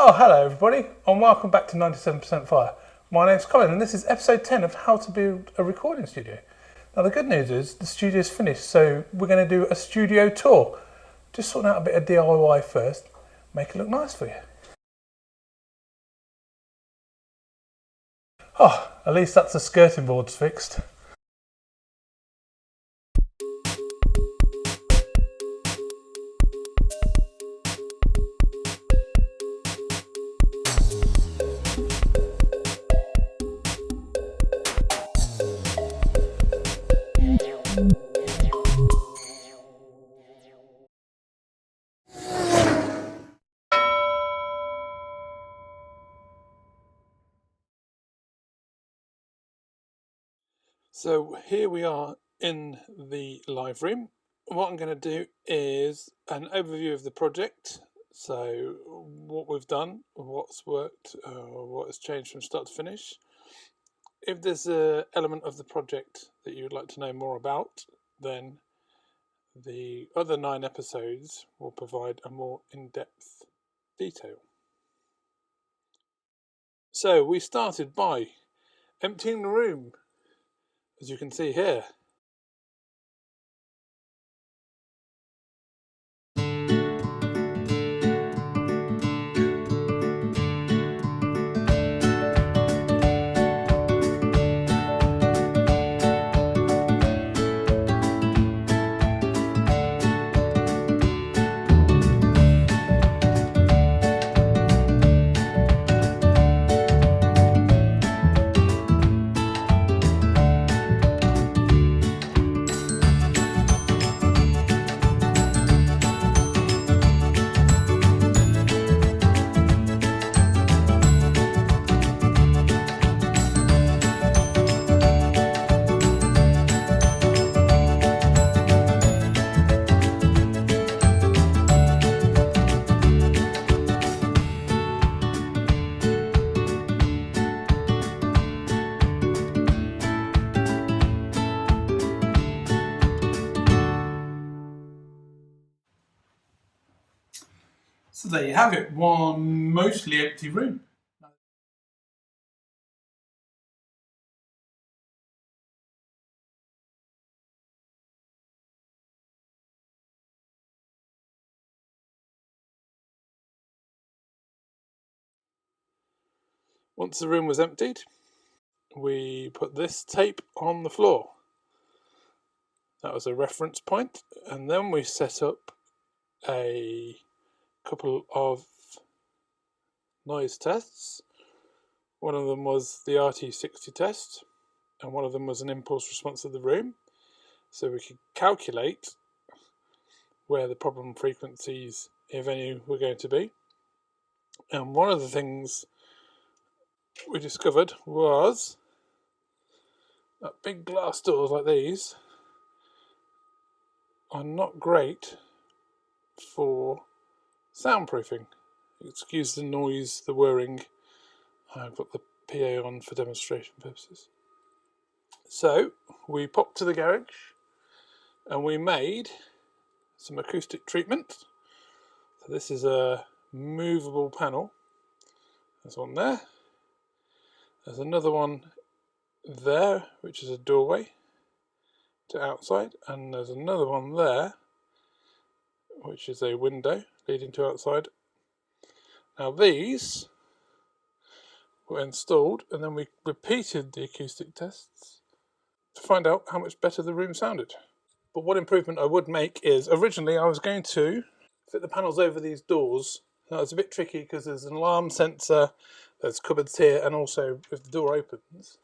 Oh, hello everybody, and welcome back to 97% Fire. My name's Colin, and this is episode 10 of how to build a recording studio. Now, the good news is the studio's finished, so we're going to do a studio tour. Just sorting out a bit of DIY first, make it look nice for you. Oh, at least that's the skirting boards fixed. So here we are in the live room. What I'm going to do is an overview of the project. So what we've done, what's worked, what has changed from start to finish. If there's an element of the project that you would like to know more about, then the other 9 episodes will provide a more in-depth detail. So we started by emptying the room, as you can see here. So there you have it, one mostly empty room. Once the room was emptied, we put this tape on the floor. That was a reference point, and then we set up a couple of noise tests. One of them was the RT60 test, and one of them was an impulse response of the room, so we could calculate where the problem frequencies, if any, were going to be. And one of the things we discovered was that big glass doors like these are not great for soundproofing. Excuse the noise, the whirring. I've got the PA on for demonstration purposes. So we popped to the garage and we made some acoustic treatment. So this is a movable panel. There's one there. There's another one there, which is a doorway to outside, and there's another one there, which is a window leading to outside. Now these were installed, and then we repeated the acoustic tests to find out how much better the room sounded. But one improvement I would make is, originally I was going to fit the panels over these doors. Now it's a bit tricky because there's an alarm sensor, there's cupboards here, and also if the door opens,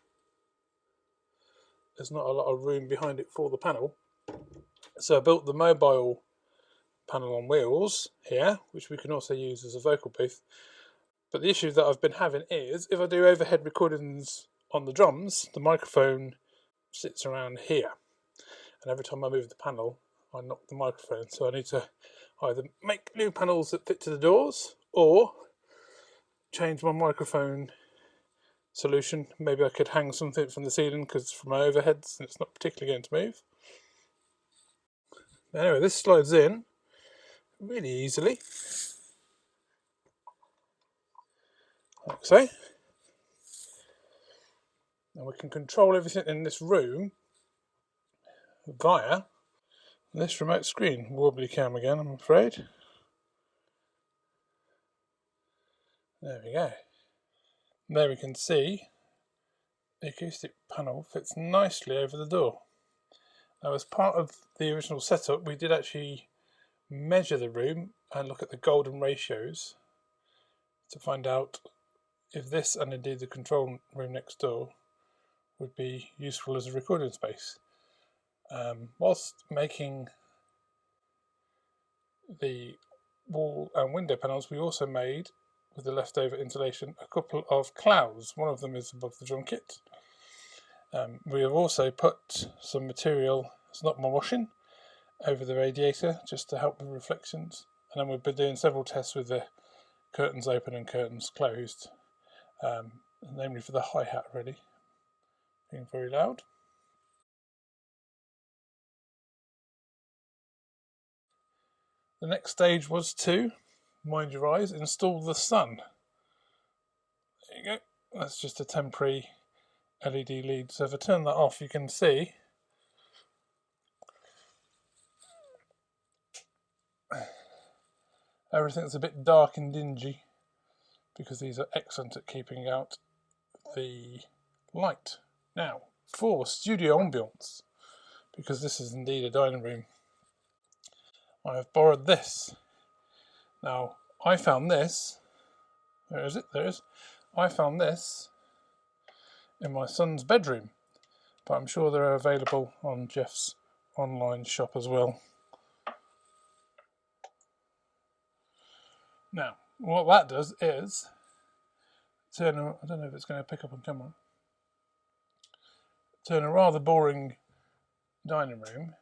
there's not a lot of room behind it for the panel. So I built the mobile panel on wheels here, which we can also use as a vocal booth. But the issue that I've been having is, if I do overhead recordings on the drums, the microphone sits around here. And every time I move the panel, I knock the microphone. So I need to either make new panels that fit to the doors, or change my microphone solution. Maybe I could hang something from the ceiling, because from my overheads, it's not particularly going to move. Anyway, this slides in really easily. like so. And we can control everything in this room via this remote screen. Wobbly cam again, I'm afraid. There we go. There we can see the acoustic panel fits nicely over the door. Now, as part of the original setup, we did actually measure the room and look at the golden ratios to find out if this, and indeed the control room next door, would be useful as a recording space. Whilst making the wall and window panels, we also made, with the leftover insulation, a couple of clouds. One of them is above the drum kit. We have also put some material, it's not my washing, over the radiator just to help with reflections. And then we've been doing several tests with the curtains open and curtains closed, namely for the hi-hat really, being very loud. The next stage was to, mind your eyes, install the sun. There you go. That's just a temporary LED lead. So if I turn that off, you can see everything's a bit dark and dingy because these are excellent at keeping out the light. Now, for studio ambience, because this is indeed a dining room, I have borrowed this. Now, I found this, where is it? There it is. I found this in my son's bedroom, but I'm sure they're available on Jeff's online shop as well. Now, what that does is turn I don't know if it's going to pick up on camera, turn a rather boring dining room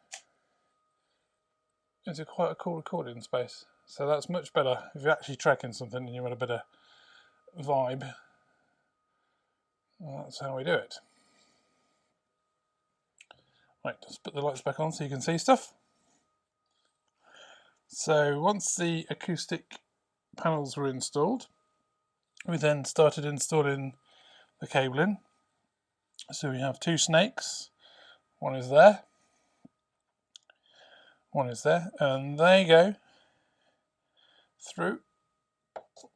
into quite a cool recording space. So that's much better if you're actually tracking something and you want a bit of vibe. Well, that's how we do it. Right, let's put the lights back on so you can see stuff. So once the acoustic panels were installed, we then started installing the cabling. So we have two snakes. One is there. One is there, and they go through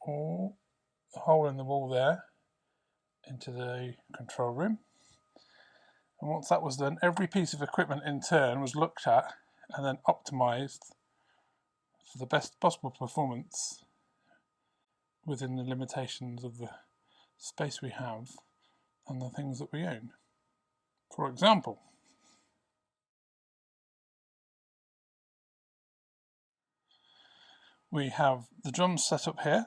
the hole in the wall there into the control room. And once that was done, every piece of equipment in turn was looked at and then optimized for the best possible performance within the limitations of the space we have and the things that we own. For example, we have the drums set up here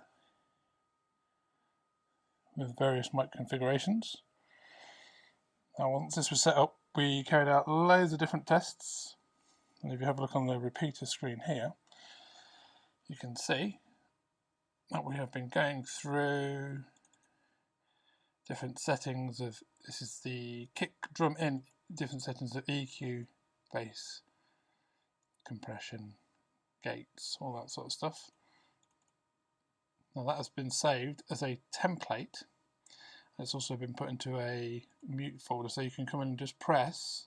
with various mic configurations. Now, once this was set up, we carried out loads of different tests. And if you have a look on the repeater screen here, you can see that we have been going through different settings of, this is the kick drum in, different settings of EQ, bass, compression, gates, all that sort of stuff. Now that has been saved as a template. It's also been put into a mute folder, so you can come in and just press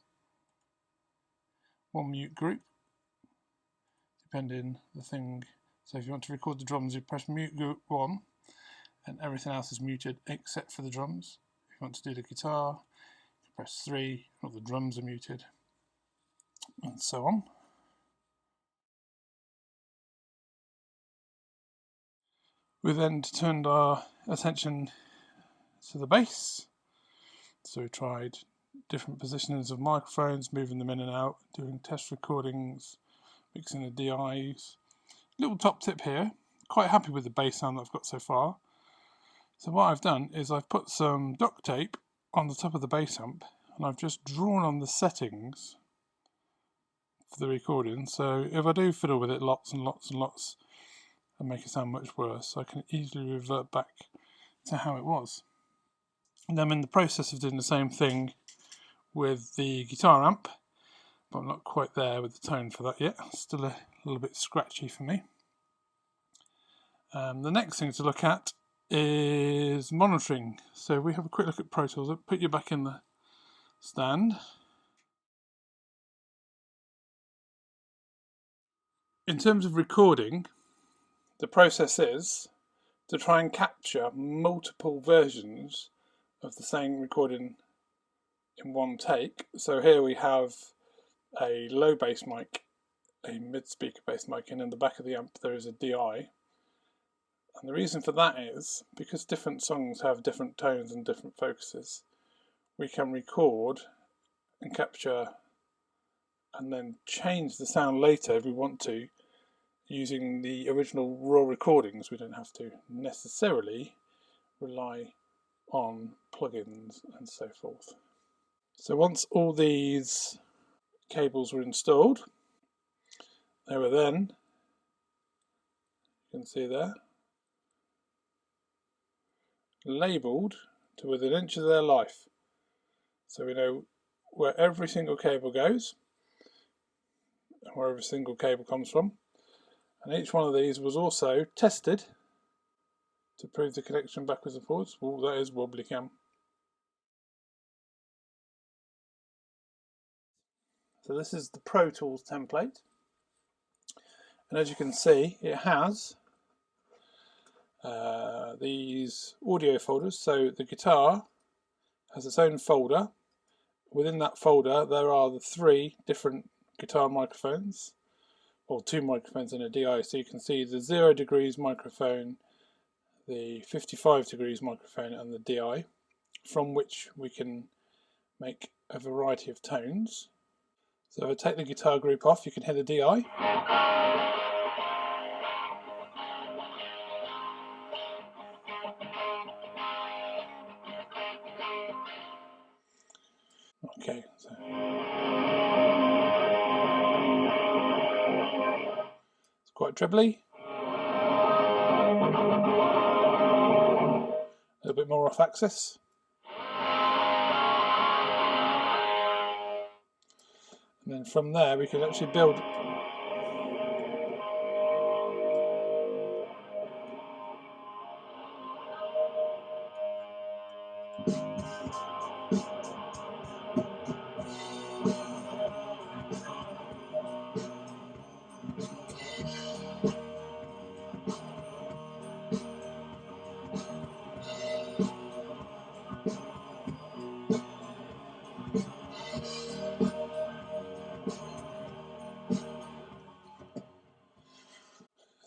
one mute group, depending the thing. So if you want to record the drums, you press mute group 1, and everything else is muted except for the drums. If you want to do the guitar, you press 3, all the drums are muted, and so on. We then turned our attention to the bass. So we tried different positionings of microphones, moving them in and out, doing test recordings, mixing the DIs. Little top tip here, quite happy with the bass sound that I've got so far. So what I've done is I've put some duct tape on the top of the bass amp and I've just drawn on the settings for the recording. So if I do fiddle with it lots and lots and lots and make it sound much worse, I can easily revert back to how it was. And I'm in the process of doing the same thing with the guitar amp, but I'm not quite there with the tone for that yet. Still a little bit scratchy for me. The next thing to look at is monitoring. So we have a quick look at Pro Tools. I'll put you back in the stand. In terms of recording, the process is to try and capture multiple versions of the same recording in one take. So here we have a low bass mic, a mid speaker bass mic, and in the back of the amp there is a DI. And the reason for that is because different songs have different tones and different focuses, we can record and capture and then change the sound later if we want to using the original raw recordings. We don't have to necessarily rely on plugins and so forth. So once all these cables were installed, they were then, you can see there, labelled to within an inch of their life. So we know where every single cable goes and where every single cable comes from. And each one of these was also tested to prove the connection backwards and forwards. Oh, that is wobbly cam. So this is the Pro Tools template. And as you can see, it has these audio folders. So the guitar has its own folder. Within that folder, there are the 3 different guitar microphones, or 2 microphones and a DI. So you can see the 0 degrees microphone, the 55 degrees microphone, and the DI, from which we can make a variety of tones. So if I take the guitar group off, you can hear the DI. Okay, so it's quite trebly. A little bit more off axis. And then from there we can actually build.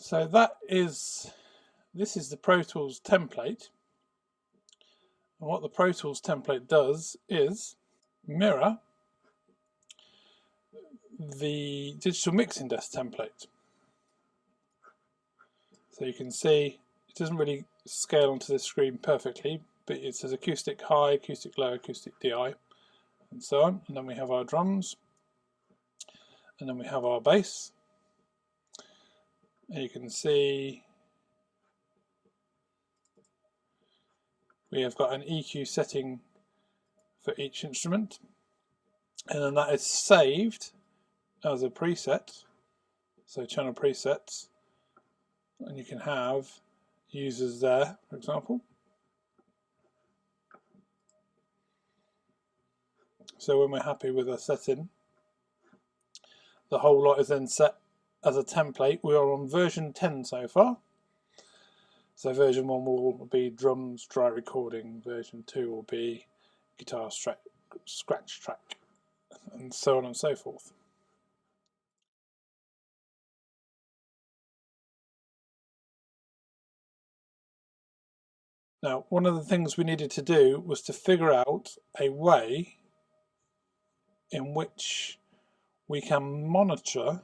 So this is the Pro Tools template. And what the Pro Tools template does is mirror the digital mixing desk template. So you can see it doesn't really scale onto the screen perfectly, but it says acoustic high, acoustic low, acoustic DI, and so on. And then we have our drums, and then we have our bass. And you can see we have got an EQ setting for each instrument, and then that is saved as a preset, so channel presets, and you can have users there, for example. So when we're happy with a setting, the whole lot is then set as a template. We are on version 10 so far. So version 1 will be drums, dry recording. Version 2 will be guitar scratch track, and so on and so forth. Now, one of the things we needed to do was to figure out a way in which we can monitor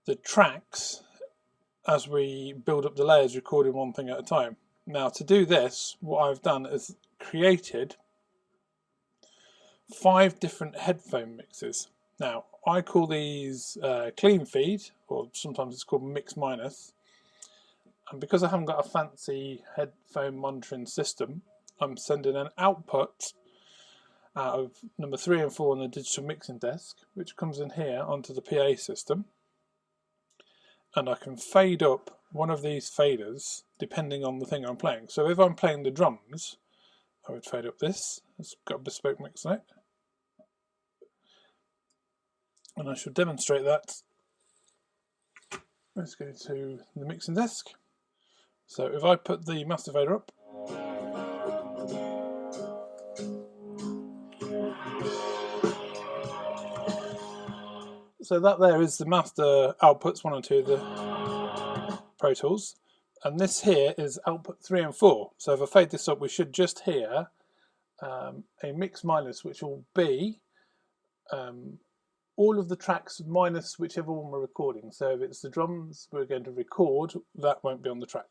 the tracks as we build up the layers, recording one thing at a time. Now, to do this, what I've done is created 5 different headphone mixes. Now, I call these Cleanfeed, or sometimes it's called Mix Minus. And because I haven't got a fancy headphone monitoring system, I'm sending an output out of number 3 and 4 on the digital mixing desk, which comes in here onto the PA system. And I can fade up one of these faders depending on the thing I'm playing. So if I'm playing the drums, I would fade up this. It's got a bespoke mix note. And I should demonstrate that. Let's go to the mixing desk. So if I put the master fader up, so that there is the master outputs 1 and 2 of the Pro Tools, and this here is output 3 and 4. So if I fade this up, we should just hear a mix minus, which will be all of the tracks minus whichever one we're recording. So if it's the drums we're going to record, that won't be on the track.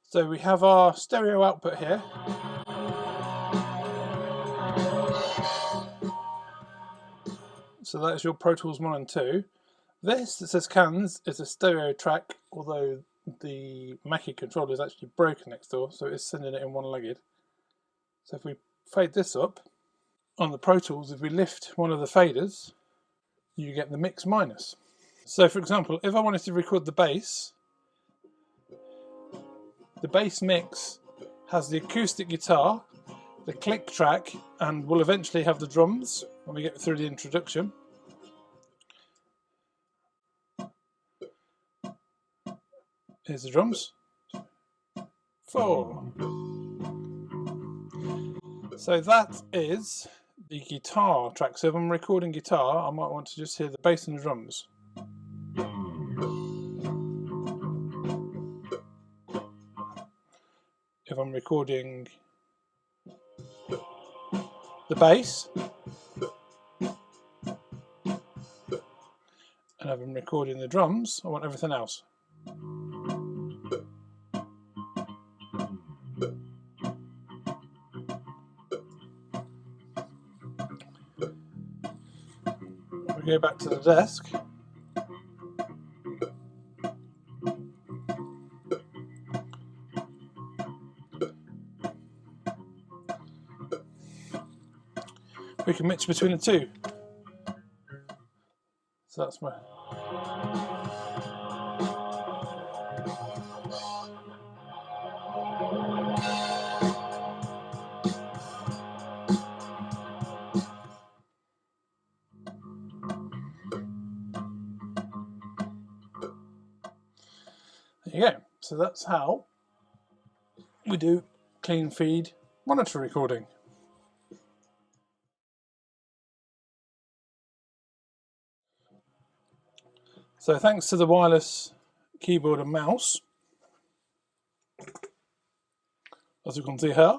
So we have our stereo output here. So that is your Pro Tools 1 and 2. This that says cans is a stereo track, although the Mackie controller is actually broken next door, so it's sending it in one-legged. So if we fade this up, on the Pro Tools, if we lift one of the faders, you get the mix minus. So for example, if I wanted to record the bass mix has the acoustic guitar, the click track, and will eventually have the drums when we get through the introduction. Here's the drums. 4. So that is the guitar track. So if I'm recording guitar, I might want to just hear the bass and the drums. If I'm recording the bass, and if I'm recording the drums, I want everything else. We go back to the desk. We can mix between the two. So that's my... There you go. So that's how we do Cleanfeed monitor recording. So thanks to the wireless keyboard and mouse, as you can see here,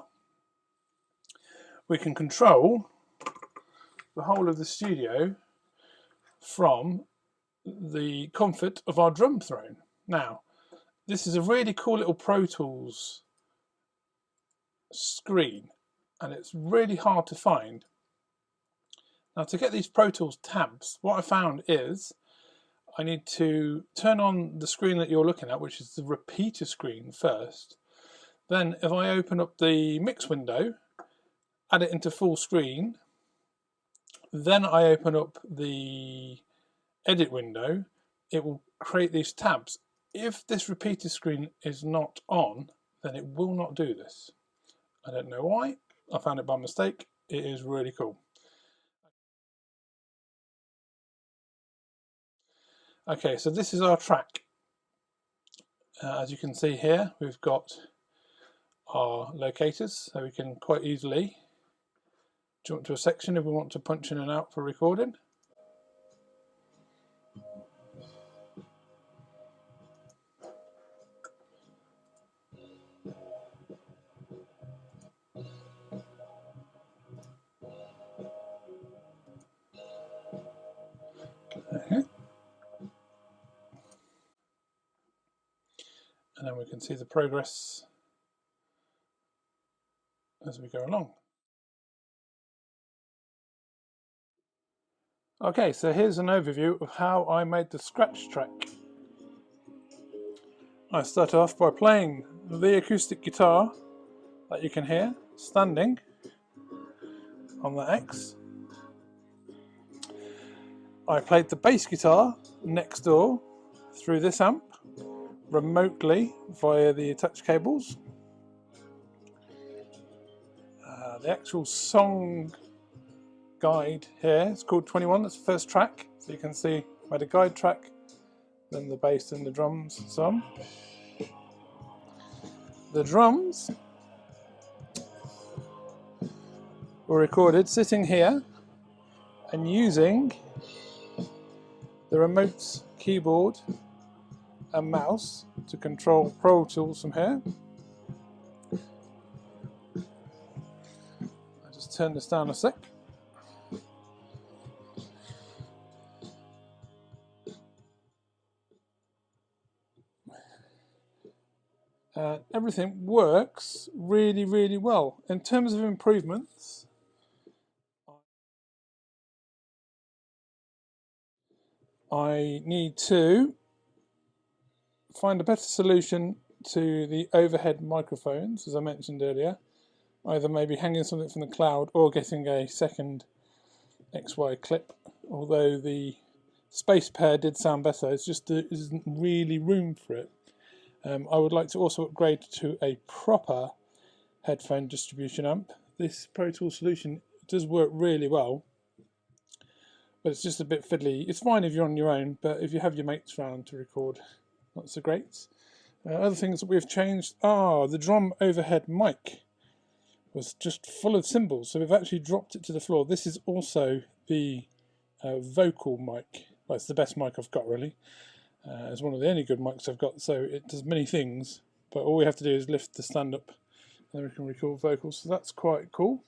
we can control the whole of the studio from the comfort of our drum throne. Now, this is a really cool little Pro Tools screen, and it's really hard to find. Now, to get these Pro Tools tabs, what I found is I need to turn on the screen that you're looking at, which is the repeater screen first. Then if I open up the mix window, add it into full screen, then I open up the edit window, it will create these tabs. If this repeater screen is not on, then it will not do this. I don't know why. I found it by mistake. It is really cool. Okay, so this is our track. As you can see here, we've got our locators, so we can quite easily jump to a section if we want to punch in and out for recording. Okay. And then we can see the progress as we go along. Okay, so here's an overview of how I made the scratch track. I start off by playing the acoustic guitar that you can hear standing on the X. I played the bass guitar next door through this amp, remotely via the attached cables. The actual song guide here is called 21, that's the first track, so you can see where the guide track, then the bass and the drums and so on. The drums were recorded sitting here and using the remote keyboard and mouse to control Pro Tools from here. I'll just turn this down a sec. Everything works really, really well. In terms of improvements, I need to find a better solution to the overhead microphones, as I mentioned earlier. Either maybe hanging something from the cloud or getting a second XY clip, although the space pair did sound better, it's just there isn't really room for it. I would like to also upgrade to a proper headphone distribution amp. This Pro Tools solution does work really well, but it's just a bit fiddly. It's fine if you're on your own, but if you have your mates around to record, not so great. Other things that we've changed are the drum overhead mic was just full of cymbals, so we've actually dropped it to the floor. This is also the vocal mic. Well, it's the best mic I've got, really. It's one of the only good mics I've got, so it does many things, but all we have to do is lift the stand up and then we can record vocals, so that's quite cool.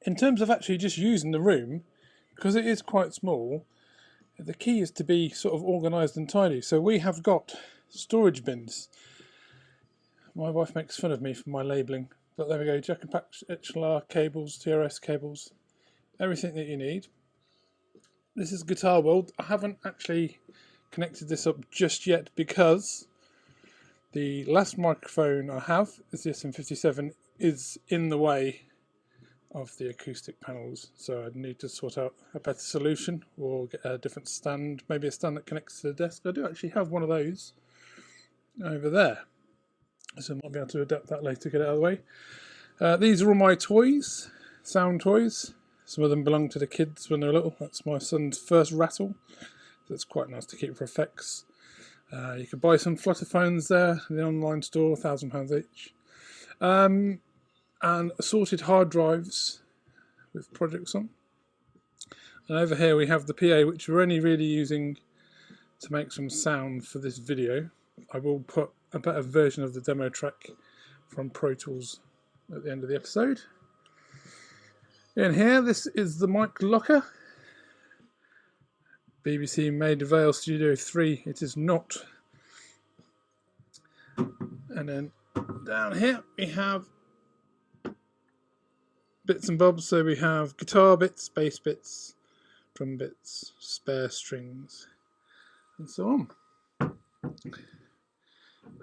In terms of actually just using the room, because it is quite small, the key is to be sort of organised and tidy. So we have got storage bins. My wife makes fun of me for my labelling, but there we go, jack and patch HLR cables, TRS cables, everything that you need. This is Guitar World. I haven't actually connected this up just yet because the last microphone I have is the SM57 is in the way of the acoustic panels, so I'd need to sort out a better solution or get a different stand, maybe a stand that connects to the desk. I do actually have one of those over there, so I might be able to adapt that later, get it out of the way. These are all my toys, sound toys. Some of them belong to the kids when they're little. That's my son's first rattle. That's quite nice to keep for effects. You could buy some flutterphones there in the online store, £1,000 each. And assorted hard drives with projects on. And over here we have the PA, which we're only really using to make some sound for this video. I will put a better version of the demo track from Pro Tools at the end of the episode. In here, this is the mic locker. BBC made Vale Studio 3, it is not. And then down here we have bits and bobs, so we have guitar bits, bass bits, drum bits, spare strings, and so on.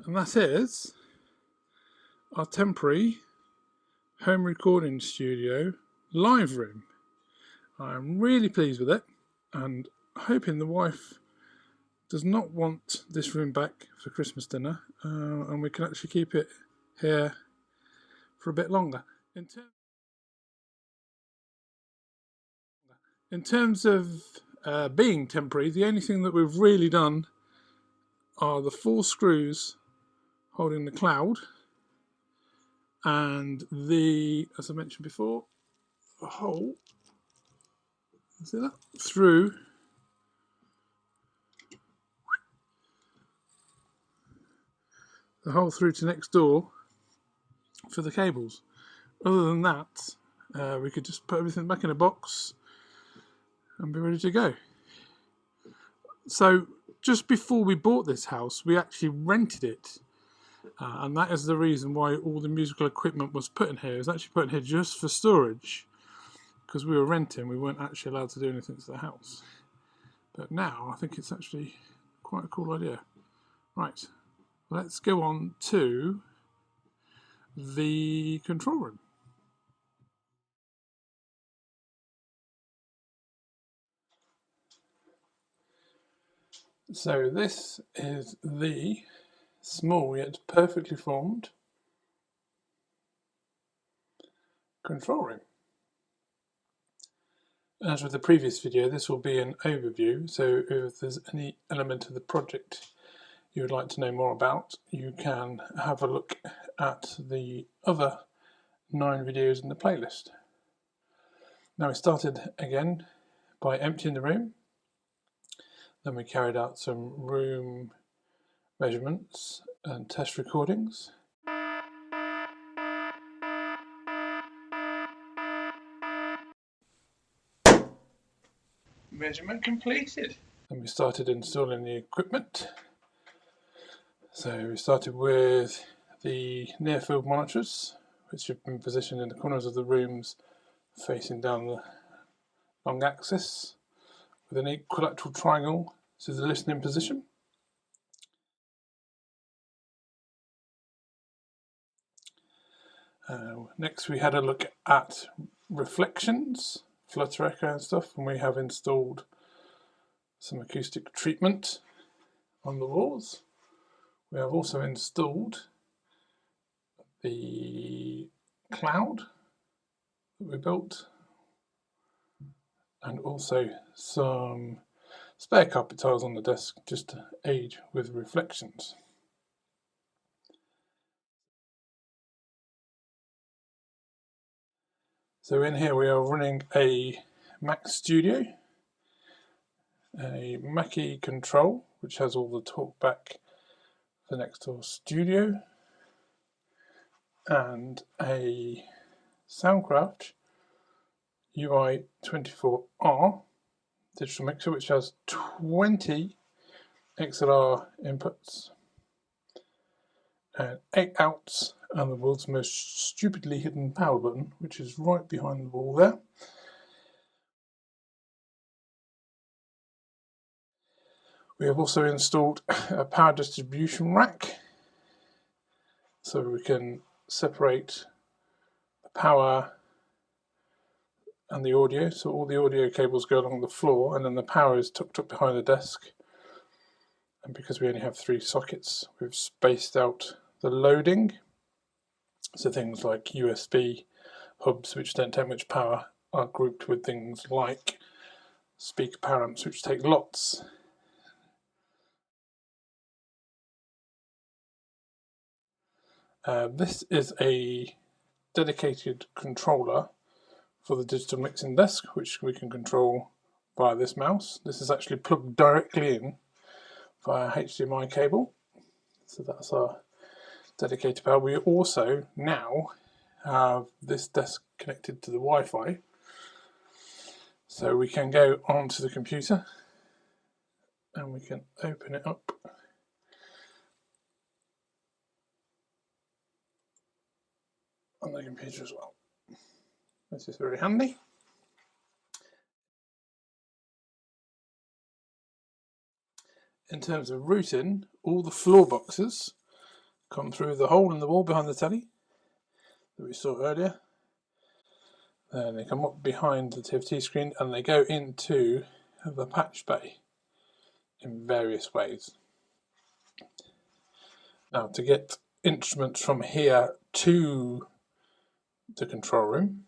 And that is our temporary home recording studio live room. I'm really pleased with it and hoping the wife does not want this room back for Christmas dinner, and we can actually keep it here for a bit longer. In terms of being temporary, the only thing that we've really done are the 4 screws holding the cloud and the, as I mentioned before, a hole, see that? Through the hole through to next door for the cables. Other than that, we could just put everything back in a box and be ready to go. So just before we bought this house, we actually rented it, and that is the reason why all the musical equipment was put in here. It was actually put in here just for storage, because we were renting, we weren't actually allowed to do anything to the house. But now I think it's actually quite a cool idea. Right, let's go on to the control room. So this is the small yet perfectly formed control room. As with the previous video, this will be an overview, so if there's any element of the project you would like to know more about, you can have a look at the other 9 videos in the playlist. Now we started again by emptying the room, then we carried out some room measurements and test recordings. Measurement completed. Then we started installing the equipment. So we started with the near field monitors, which have been positioned in the corners of the rooms facing down the long axis with an equilateral triangle to the listening position. Next we had a look at reflections, flutter echo and stuff, and we have installed some acoustic treatment on the walls. We have also installed the cloud that we built, and also some spare carpet tiles on the desk just to aid with reflections. So in here we are running a Mac Studio, a Mackie control which has all the talkback for next door studio, and a Soundcraft UI24R digital mixer which has 20 XLR inputs and 8 outs, and the world's most stupidly hidden power button, which is right behind the wall there. We have also installed a power distribution rack, so we can separate the power and the audio, so all the audio cables go along the floor and then the power is tucked up behind the desk. And because we only have 3 sockets, we've spaced out the loading, so things like USB hubs which don't take much power are grouped with things like speaker power amps which take lots. This is a dedicated controller for the digital mixing desk, which we can control via this mouse. This is actually plugged directly in via HDMI cable, so that's our dedicated power. We also now have this desk connected to the Wi-Fi, so we can go onto the computer and we can open it up on the computer as well. This is very handy. In terms of routing, all the floor boxes come through the hole in the wall behind the telly that we saw earlier. Then they come up behind the TFT screen and they go into the patch bay in various ways. Now, to get instruments from here to the control room,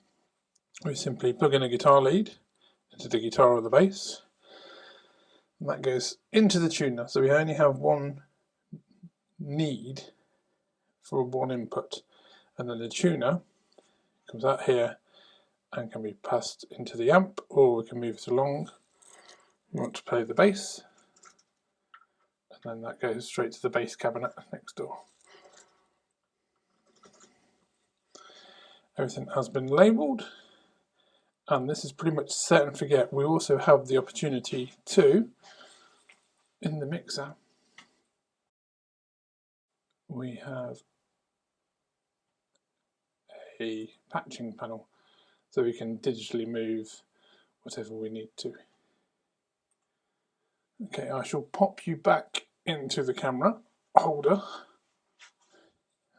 we simply plug in a guitar lead into the guitar or the bass, and that goes into the tuner. So we only have one need for one input, and then the tuner comes out here and can be passed into the amp, or we can move it along. We want to play the bass, and then that goes straight to the bass cabinet next door. Everything has been labelled, and this is pretty much set and forget. We also have the opportunity to, in the mixer, we have a patching panel, so we can digitally move whatever we need to. Okay, I shall pop you back into the camera holder,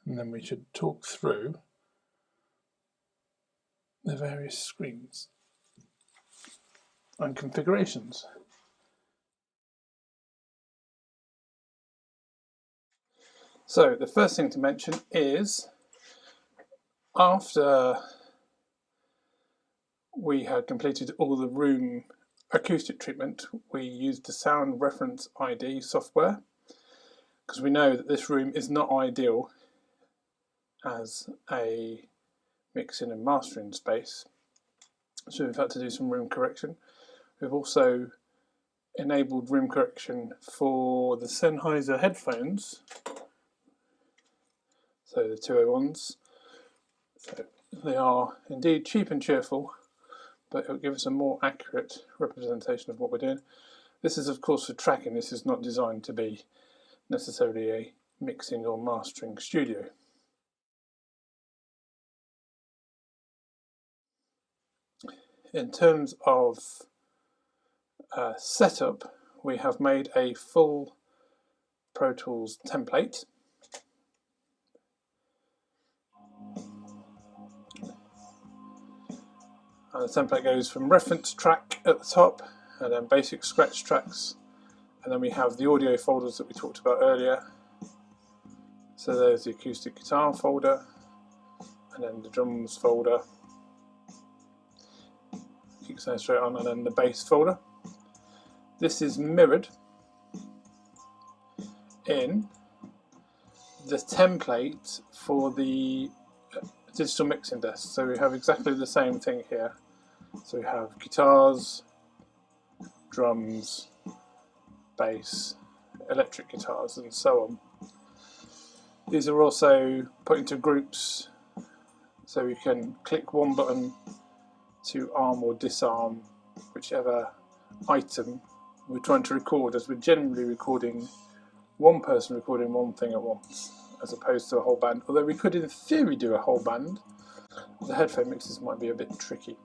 and then we should talk through the various screens and configurations. So the first thing to mention is, after we had completed all the room acoustic treatment, we used the Sound Reference ID software, because we know that this room is not ideal as a mixing and mastering space. So we've had to do some room correction. We've also enabled room correction for the Sennheiser headphones, so the 201s. So they are indeed cheap and cheerful, but it'll give us a more accurate representation of what we're doing. This is of course for tracking. This is not designed to be necessarily a mixing or mastering studio. In terms of setup, we have made a full Pro Tools template. And the template goes from reference track at the top, and then basic scratch tracks, and then we have the audio folders that we talked about earlier. So there's the acoustic guitar folder, and then the drums folder, keep going straight on, and then the bass folder. This is mirrored in the template for the digital mixing desk. So we have exactly the same thing here. So we have guitars, drums, bass, electric guitars, and so on. These are also put into groups, so we can click one button to arm or disarm whichever item we're trying to record, as we're generally recording one person recording one thing at once, as opposed to a whole band. Although we could in theory do a whole band, the headphone mixes might be a bit tricky.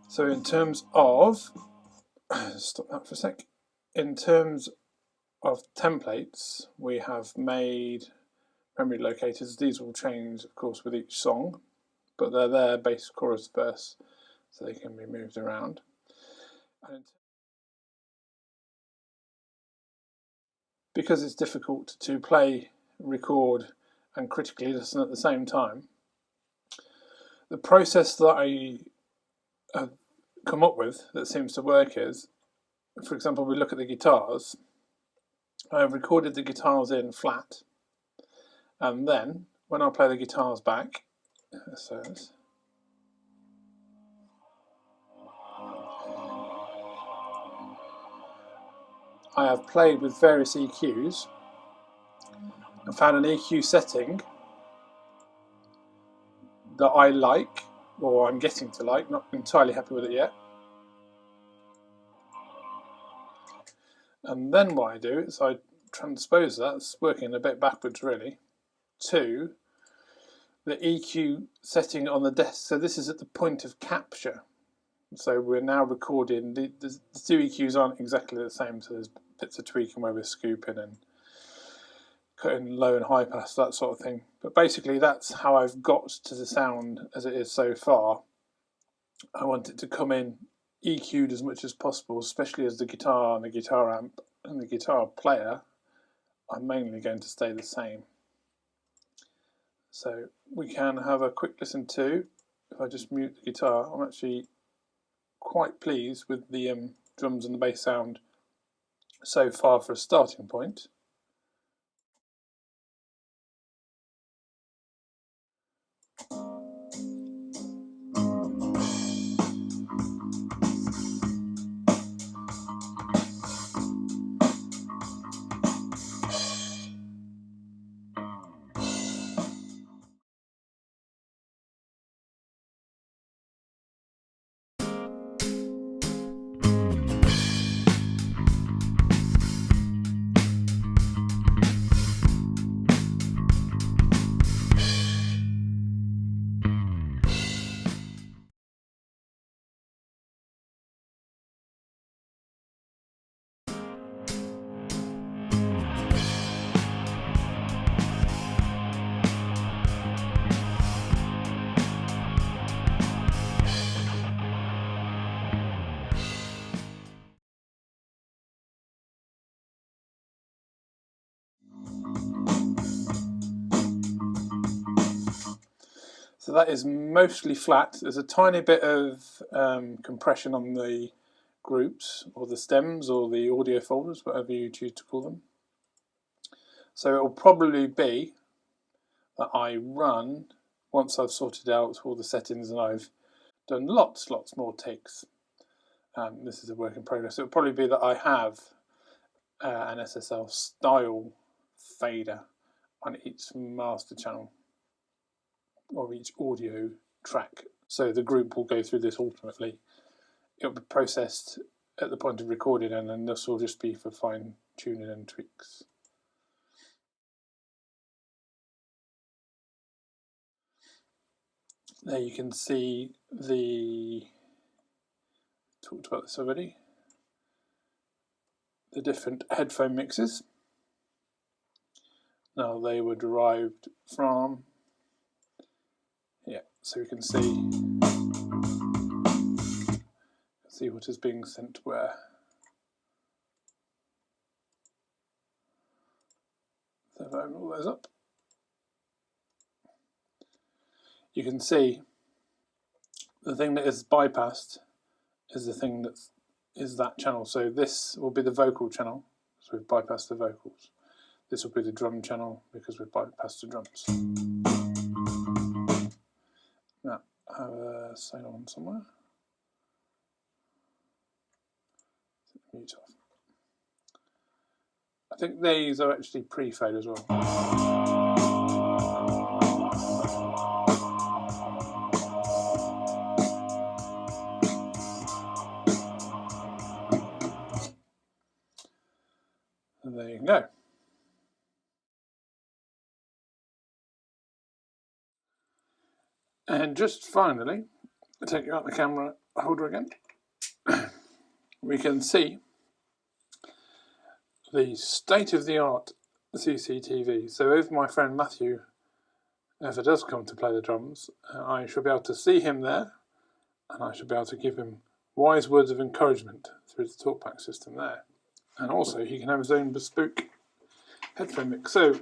So in terms of, stop that for a sec, in terms of templates, we have made memory locators. These will change of course with each song, but they're there, bass, chorus, verse, so they can be moved around. And because it's difficult to play, record and critically listen at the same time, the process that I have come up with that seems to work is, for example, we look at the guitars. I have recorded the guitars in flat, and then when I play the guitars back, so I have played with various EQs and found an EQ setting that I like, or I'm getting to like, not entirely happy with it yet. And then what I do is I transpose that, it's working a bit backwards really, to the EQ setting on the desk. So this is at the point of capture. So we're now recording, the two EQs aren't exactly the same, so there's bits of tweaking where we're scooping and cutting low and high pass, that sort of thing. But basically that's how I've got to the sound as it is so far. I want it to come in EQ'd as much as possible, especially as the guitar and the guitar amp and the guitar player are mainly going to stay the same. So we can have a quick listen to, if I just mute the guitar, I'm actually quite pleased with the drums and the bass sound so far for a starting point. So that is mostly flat. There's a tiny bit of compression on the groups or the stems or the audio folders, whatever you choose to call them. So it will probably be that I run, once I've sorted out all the settings and I've done lots more takes. This is a work in progress. It will probably be that I have an SSL style fader on each master channel or each audio track. So the group will go through this ultimately. It'll be processed at the point of recording, and then this will just be for fine tuning and tweaks. There you can see talked about this already, the different headphone mixes. Now they were derived from, so we can see what is being sent where. So if I open all those up, you can see the thing that is bypassed is the thing that is that channel. So this will be the vocal channel, so we've bypassed the vocals. This will be the drum channel because we've bypassed the drums. Now, I have a sign on somewhere. Mute off. I think these are actually pre-fade as well. And there you can go. And just finally, I'll take you out the camera holder again. We can see the state-of-the-art CCTV. So if my friend Matthew ever does come to play the drums, I shall be able to see him there, and I shall be able to give him wise words of encouragement through the TalkBack system there. And also he can have his own bespoke headphone mix. So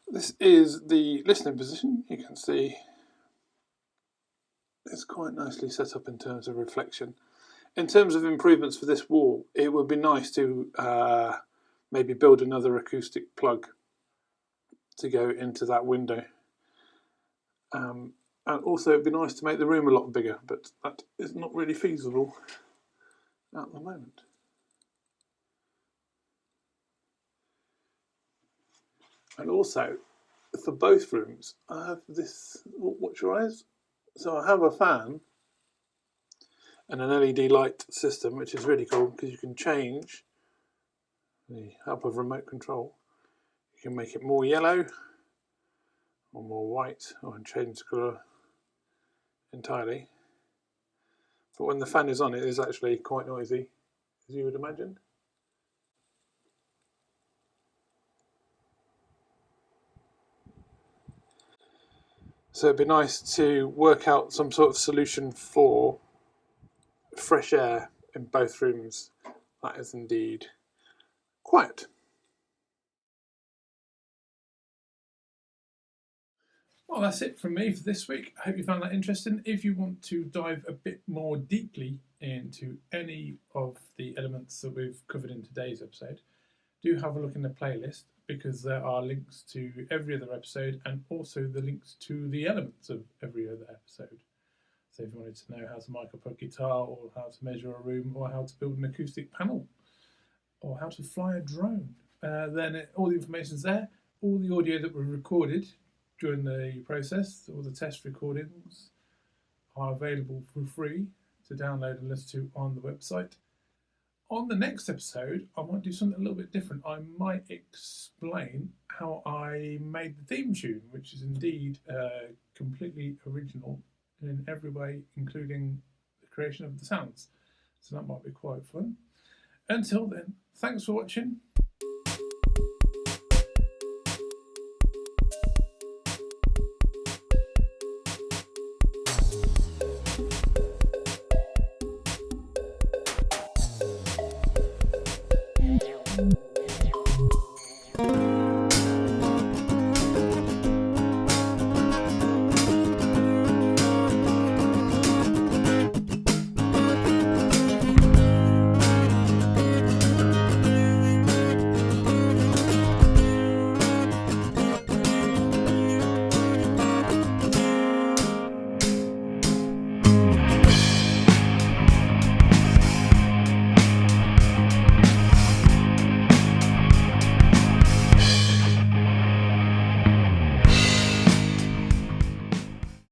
this is the listening position. You can see it's quite nicely set up in terms of reflection. In terms of improvements for this wall, it would be nice to maybe build another acoustic plug to go into that window. And also it'd be nice to make the room a lot bigger, but that is not really feasible at the moment. And also, for both rooms, I have this, watch your eyes. So I have a fan and an LED light system, which is really cool because you can change the help of remote control. You can make it more yellow or more white, or change the colour entirely. But when the fan is on, it is actually quite noisy, as you would imagine. So it'd be nice to work out some sort of solution for fresh air in both rooms. That is indeed quiet. Well, that's it from me for this week. I hope you found that interesting. If you want to dive a bit more deeply into any of the elements that we've covered in today's episode, do have a look in the playlist, because there are links to every other episode and also the links to the elements of every other episode. So if you wanted to know how to mic up a guitar, or how to measure a room, or how to build an acoustic panel, or how to fly a drone, then all the information's there. All the audio that was recorded during the process, all the test recordings, are available for free to download and listen to on the website. On the next episode, I might do something a little bit different. I might explain how I made the theme tune, which is indeed completely original in every way, including the creation of the sounds. So that might be quite fun. Until then, thanks for watching. Thank you.